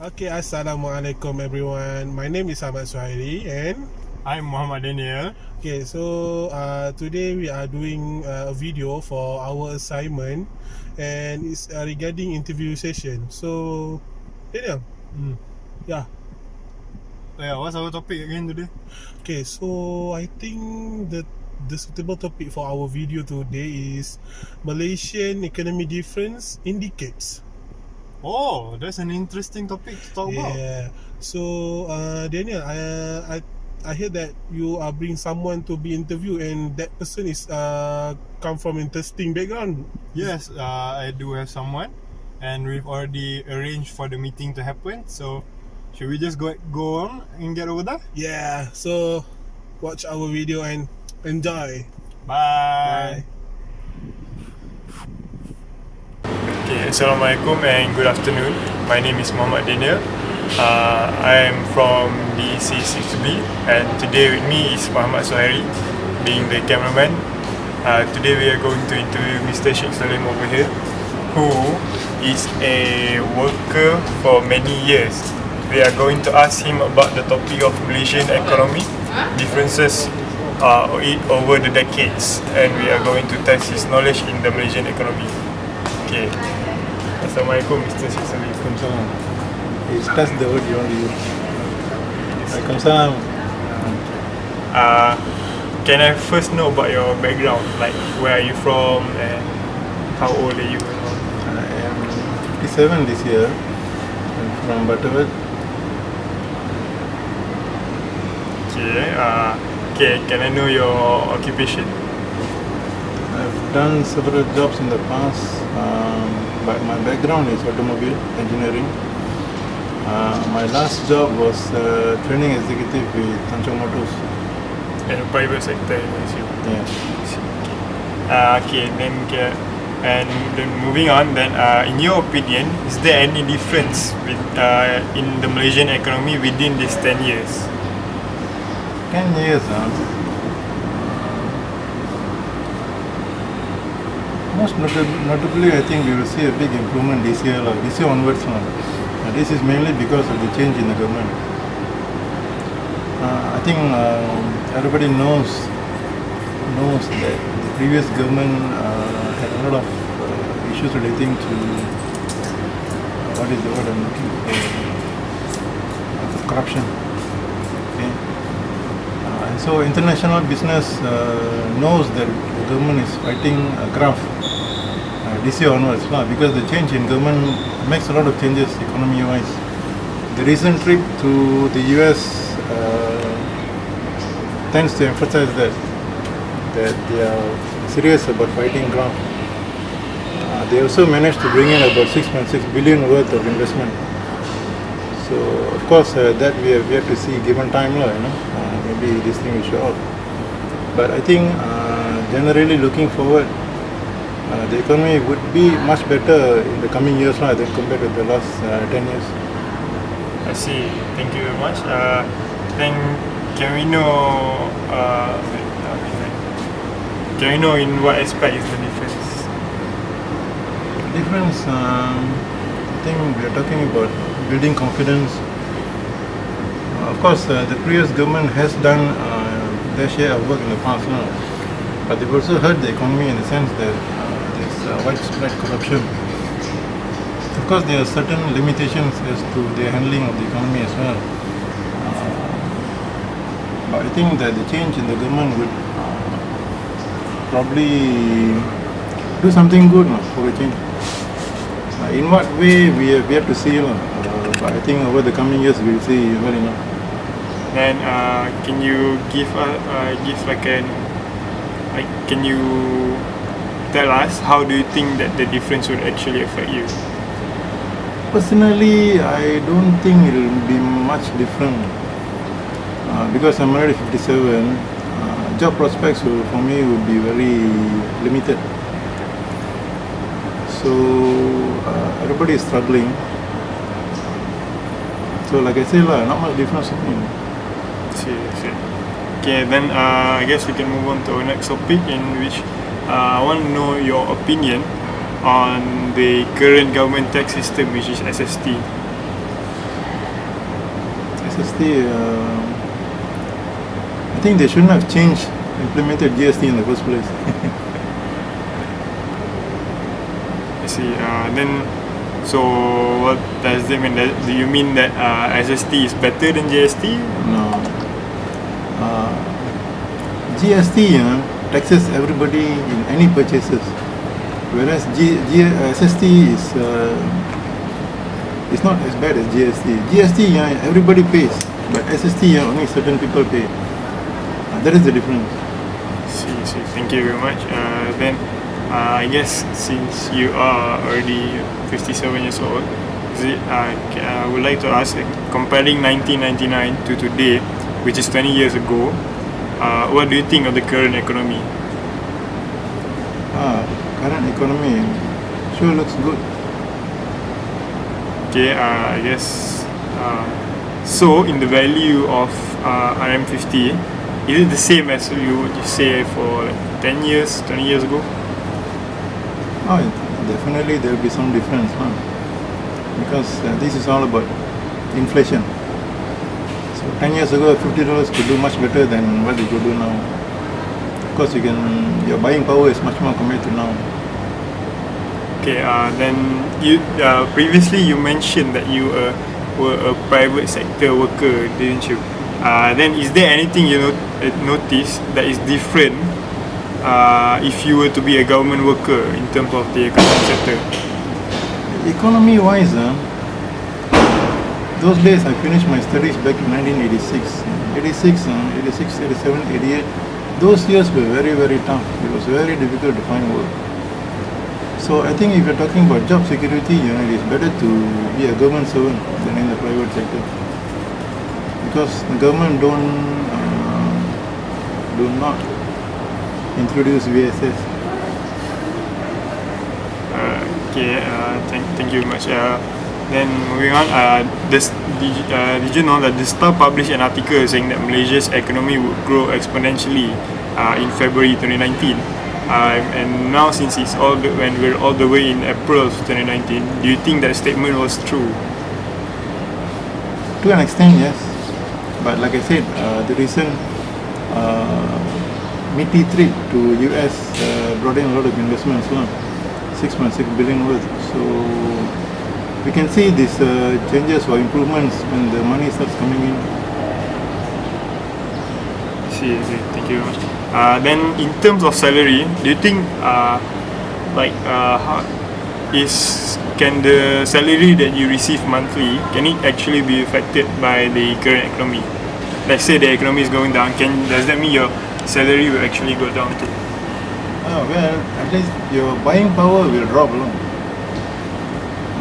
Okay, Assalamualaikum everyone. My name is Ahmad Suhairi and I'm Muhammad Daniel. okay, so today we are doing a video for our assignment and it's regarding interview session. So, Daniel, yeah. Yeah, what's our topic again today? Okay, so I think the suitable topic for our video today is Malaysian economy difference in decades. Oh, that's an interesting topic to talk about. Yeah. So, Daniel, I hear that you are bring someone to be interviewed, and that person is come from interesting background. Yes, I do have someone, and we've already arranged for the meeting to happen. So, should we just go on and get over there? Yeah. So, watch our video and enjoy. Bye. Okay, Assalamualaikum and good afternoon. My name is Muhammad Daniel. I am from the C6B, and today with me is Muhammad Suhairi, being the cameraman. Today we are going to interview Mr. Sheikh Salim over here, who is a worker for many years. We are going to ask him about the topic of Malaysian economy, differences over the decades, and we are going to test his knowledge in the Malaysian economy. Okay. Assalamualaikum, Mr. Sheikh Salim. Waalaikumsalam. It's that's the word you want to use. Waalaikumsalam. Can I first know about your background? Like, where are you from and how old are you? I am 57 this year. I'm from Butterworth. Okay, can I know your occupation? I've done several jobs in the past, but my background is automobile engineering. My last job was training executive with Tanjung Motors. In the private sector, I assume. Yeah. Okay, and then moving on, then in your opinion, is there any difference in the Malaysian economy within these 10 years? 10 years, most notably, I think we will see a big improvement this year onwards. This is mainly because of the change in the government. I think everybody knows that the previous government had a lot of issues relating to what is the word I'm looking for? Corruption. Okay. And so international business knows that the government is fighting a graft this year onwards, because the change in government makes a lot of changes economy-wise. The recent trip to the US tends to emphasize that they are serious about fighting graft. They also managed to bring in about 6.6 billion worth of investment. So of course that we have yet to see given time, maybe this thing will show up. But I think generally looking forward, the economy would be much better in the coming years than compared to the last 10 years. I see. Thank you very much. Then can we know in what aspect is the difference? Difference, I think we are talking about building confidence. Of course, the previous government has done their share of work in the past, but they've also hurt the economy in the sense that there's widespread corruption. Of course, there are certain limitations as to the handling of the economy as well. But I think that the change in the government would probably do something good for a change. In what way we have yet to see, but I think over the coming years we will see well enough. Then can you can you tell us how do you think that the difference would actually affect you? Personally, I don't think it will be much different because I'm already 57. Job prospects for me would be very limited. So everybody is struggling. So like I said, not much difference for me. See. Okay, then I guess we can move on to our next topic, in which I want to know your opinion on the current government tax system, which is SST. SST, I think they shouldn't have implemented GST in the first place. I see. Then, so what does that mean? Do you mean that SST is better than GST? No. GST taxes everybody in any purchases, whereas SST is not as bad as GST. GST everybody pays, but SST only certain people pay. That is the difference. See. Thank you very much. Then, I guess since you are already 57 years old, I would like to ask, comparing 1999 to today, which is 20 years ago, what do you think of the current economy? Current economy sure looks good. Okay, I guess. So, in the value of RM50, is it the same as you would say for like 10 years, 20 years ago? Oh, definitely there will be some difference, because this is all about inflation. So 10 years ago, $50 could do much better than what it could do now. Of course, your buying power is much more compared to now. Okay, then you previously you mentioned that you were a private sector worker, didn't you? Then is there anything you notice that is different if you were to be a government worker in terms of the economic sector? Economy-wise, those days I finished my studies back in 1986. 86, 87, 88. Those years were very, very tough. It was very difficult to find work. So I think if you're talking about job security, it is better to be a government servant than in the private sector, because the government do not introduce VSS. Okay, thank you very much. Then moving on, did you know that the Star published an article saying that Malaysia's economy would grow exponentially in February 2019? And now, since when we're all the way in April of 2019, do you think that statement was true? To an extent, yes. But like I said, the recent meaty trip to US brought in a lot of investments, 6.6 billion worth. So we can see these changes or improvements when the money starts coming in. See. Thank you very much. Then in terms of salary, do you think can the salary that you receive monthly, can it actually be affected by the current economy? Let's say the economy is going down, does that mean your salary will actually go down too? Well, at least your buying power will drop.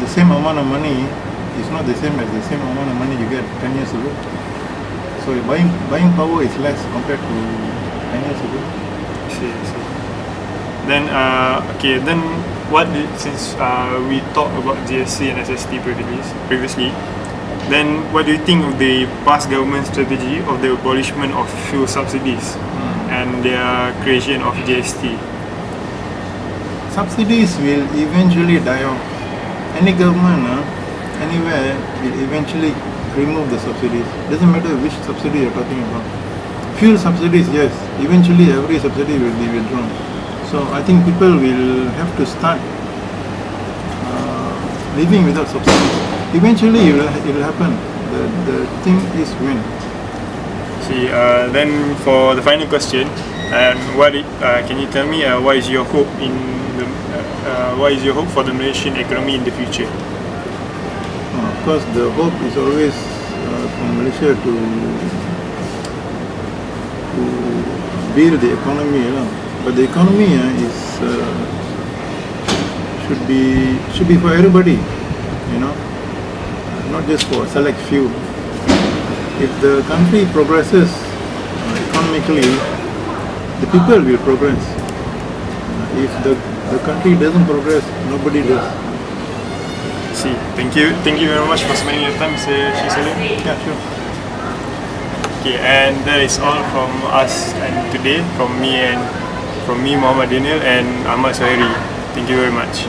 The same amount of money is not the same as the same amount of money you get 10 years ago. So your buying power is less compared to 10 years ago. See. Then since we talked about GSC and SST previously, then what do you think of the past government strategy of the abolishment of fuel subsidies and their creation of GST? Subsidies will eventually die off. Any government, anywhere, will eventually remove the subsidies. Doesn't matter which subsidy you're talking about. Fuel subsidies, yes, eventually every subsidy will be withdrawn. So I think people will have to start living without subsidies. Eventually it will happen. The thing is when. See, then for the final question, can you tell me what is your hope for the Malaysian economy in the future? Of course, the hope is always for Malaysia to build the economy, but the economy should be for everybody, not just for a select few. If the country progresses economically, the people will progress. If the country doesn't progress, nobody does. See, thank you very much for spending your time, Mr. Shisalim. Yeah, sure. Okay, and that is all from us and today, from me, Muhammad Daniel, and Ahmad Suhairi. Thank you very much.